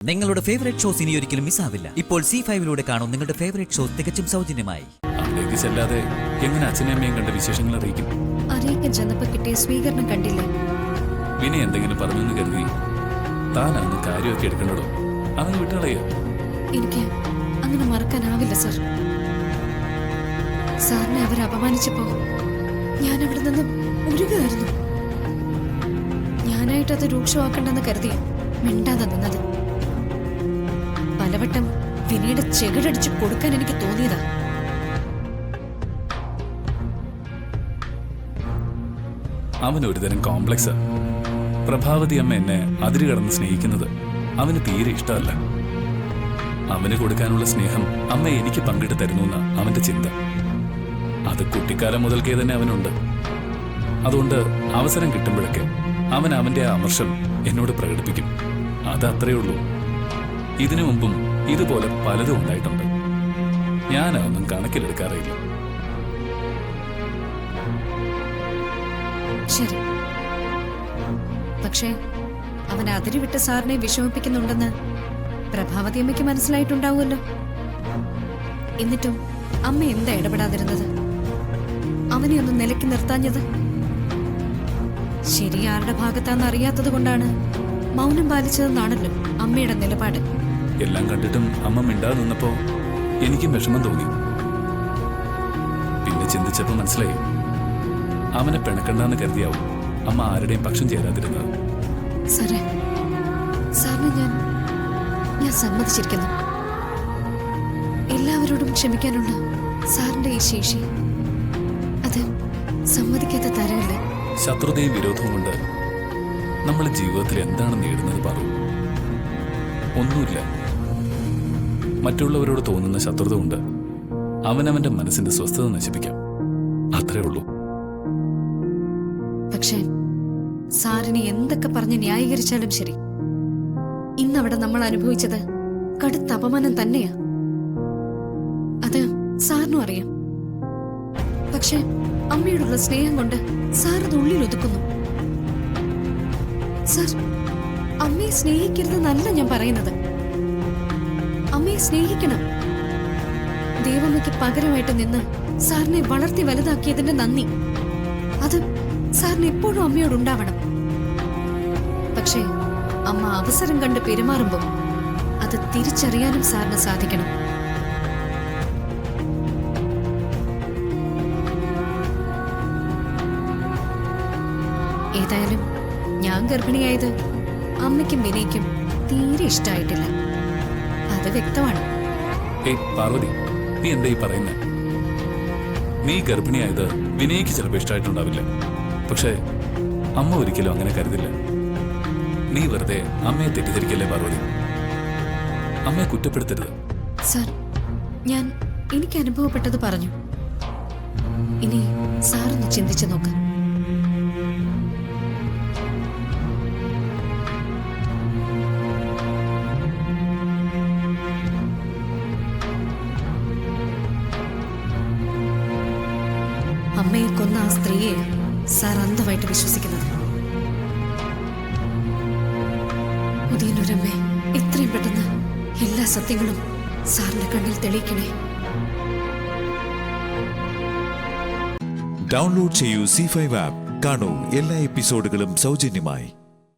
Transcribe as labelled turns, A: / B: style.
A: നിങ്ങളുടെ favourite shows ഇനി ഒരിക്കലും മിസ്സാവില്ല. ഇപ്പോൾ C5 കാണും നിങ്ങളുടെ ഫേവറേറ്റ് ഷോസ് തികച്ചും സൗജന്യമായി.
B: അവിടേക്ക് ചെല്ലാതെ എങ്ങനെ അച്ഛനെയും അമ്മയും കണ്ട വിശേഷങ്ങൾ അറിയിക്കും?
C: അറിയിക്കാൻ ചെന്നപ്പോ കിട്ടിയ സ്വീകരണം കണ്ടില്ലേ?
B: വിനയ എന്തെങ്കിലും പറഞ്ഞെന്ന് കരുതി താനന്ന് കാര്യമൊക്കെ എടുക്കണോ? അങ്ങനെ വിട്ടുകളയോ?
C: എനിക്ക് അങ്ങനെ മറക്കാനാവില്ല സർ. സാറിനെ അവർ അപമാനിച്ചപ്പോ ഞാൻ അവിടെ നിന്ന് ഒഴുകുകയായിരുന്നു. ഞാനായിട്ട് അത് രൂക്ഷമാക്കണ്ടെന്ന് കരുതിയ മിണ്ടാതെ നിന്നത്. പലവട്ടം വിനയുടെ ചെകിടടിച്ച് കൊടുക്കാൻ എനിക്ക് തോന്നിയതാ.
B: അവൻ ഒരുതരം കോംപ്ലക്സ്. പ്രഭാവതി അമ്മ എന്നെ അതിര് കടന്ന് സ്നേഹിക്കുന്നത് അവന് തീരെ ഇഷ്ടമല്ല. അവന് കൊടുക്കാനുള്ള സ്നേഹം അമ്മ എനിക്ക് പങ്കിട്ട് തരുന്നു എന്ന അവന്റെ ചിന്ത. അത് കുട്ടിക്കാലം മുതൽക്കേ തന്നെ അവനുണ്ട്. അതുകൊണ്ട് അവസരം കിട്ടുമ്പോഴൊക്കെ അവൻ അവന്റെ ആ അമർഷം എന്നോട് പ്രകടിപ്പിക്കും. അതത്രേ ഉള്ളൂ. ഇതിനു മുമ്പും ഇതുപോലെ പലതും ഉണ്ടായിട്ടുണ്ട്. ഞാനതൊന്നും കണക്കിലെടുക്കാറില്ല.
C: ശരി, പക്ഷേ അവൻ അതിരുവിട്ട് സാറിനെ വിഷമിപ്പിക്കുന്നുണ്ടെന്ന് പ്രഭാവതി അമ്മയ്ക്ക് മനസ്സിലായിട്ടുണ്ടാവുമല്ലോ. എന്നിട്ടും അമ്മ എന്താ ഇടപെടാതിരുന്നത്? അവനെ ഒന്ന് നിലയ്ക്ക് നിർത്താഞ്ഞത്? ശരി ആരുടെ ഭാഗത്താന്ന് അറിയാത്തത് കൊണ്ടാണ് മൗനം പാലിച്ചതെന്നാണല്ലോ അമ്മയുടെ നിലപാട്.
B: എല്ലാം കണ്ടിട്ടും അമ്മ മിണ്ടാതെ നിന്നപ്പോ എനിക്കും വിഷമം തോന്നി. പിന്നെ ചിന്തിച്ചപ്പോ മനസ്സിലായി, അവനെ പിണക്കണ്ടെന്ന് കരുതിയാവും അമ്മ ആരുടെയും പക്ഷം ചേരാതിരുന്നത്.
C: സാറേ, സാറിന് ഞാൻ സമ്മതിച്ചിരിക്കുന്നു. എല്ലാവരോടും ക്ഷമിക്കാനുള്ള സാറിന്റെ ഈ ശേഷി അത് സമ്മതിക്കാത്ത തരമല്ലേ?
B: ശത്രുതയും വിരോധവും കൊണ്ട് നമ്മൾ ജീവിതത്തിൽ എന്താണ് നേടുന്നത് പറയൂ? ഒന്നുമില്ല. മറ്റുള്ളവരോട് തോന്നുന്ന ശത്രുത കൊണ്ട് അവനവന്റെ മനസ്സിന്റെ സ്വസ്ഥത നശിപ്പിക്കാം. അത്രേ ഉള്ളൂ.
C: പക്ഷേ സാറിനെ എന്തൊക്കെ പറഞ്ഞ് ന്യായീകരിച്ചാലും ശരി, ഇന്നവിടെ നമ്മൾ അനുഭവിച്ചത് കടുത്ത അപമാനം തന്നെയാ. അത് സാറിനും അറിയാം. പക്ഷെ അമ്മയോടുള്ള സ്നേഹം കൊണ്ട് സാർ അത് ഉള്ളിൽ ഒതുക്കുന്നു. സാർ, അമ്മയെ സ്നേഹിക്കരുതെന്നല്ല ഞാൻ പറയുന്നത്. അമ്മയെ സ്നേഹിക്കണം. ദേവമ്മയ്ക്ക് പകരമായിട്ട് നിന്ന് സാറിനെ വളർത്തി വലുതാക്കിയതിന്റെ നന്ദി അത് സാറിന് എപ്പോഴും അമ്മയോടുണ്ടാവണം. പക്ഷേ അമ്മ അവസരം കണ്ട് പെരുമാറുമ്പോൾ അത് തിരിച്ചറിയാനും സാറിന് സാധിക്കണം. ഏതായാലും ഞാൻ ഗർഭിണിയായത് അമ്മയ്ക്കും വിനയ്ക്കും തീരെ ഇഷ്ടമായിട്ടില്ല. അത് വ്യക്തമാണ്.
B: പാർവതി, നീ എന്താ ഈ പറയുന്നത്? നീ ഗർഭിണിയായത് വിനയ്ക്ക് ചിലപ്പോൾ ഇഷ്ടമായിട്ടുണ്ടാവില്ല. പക്ഷേ അമ്മ ഒരിക്കലും അങ്ങനെ കരുതില്ല. നീ വെറുതെ അമ്മയെ തെറ്റിദ്ധരിക്കല്ലേ പാർവതി. അമ്മയെ കുറ്റപ്പെടുത്തരുത്.
C: സാർ, ഞാൻ എനിക്ക് അനുഭവപ്പെട്ടത് പറഞ്ഞു. ഇനി സാറൊന്ന് ചിന്തിച്ചു നോക്കാം. അമ്മയെ കൊന്ന ആ സ്ത്രീയെ സാർ അന്ധമായിട്ട് വിശ്വസിക്കുന്നത്. ഉദയനൂരമ്മേ, എത്രയും പെട്ടെന്ന് എല്ലാ സത്യങ്ങളും സാറിന്റെ കണ്ണിൽ തെളിയിക്കണേ.
D: ഡൗൺലോഡ് ചെയ്യൂ C5 ആപ്പ്. കാണൂ എല്ലാ എപ്പിസോഡുകളും സൗജന്യമായി.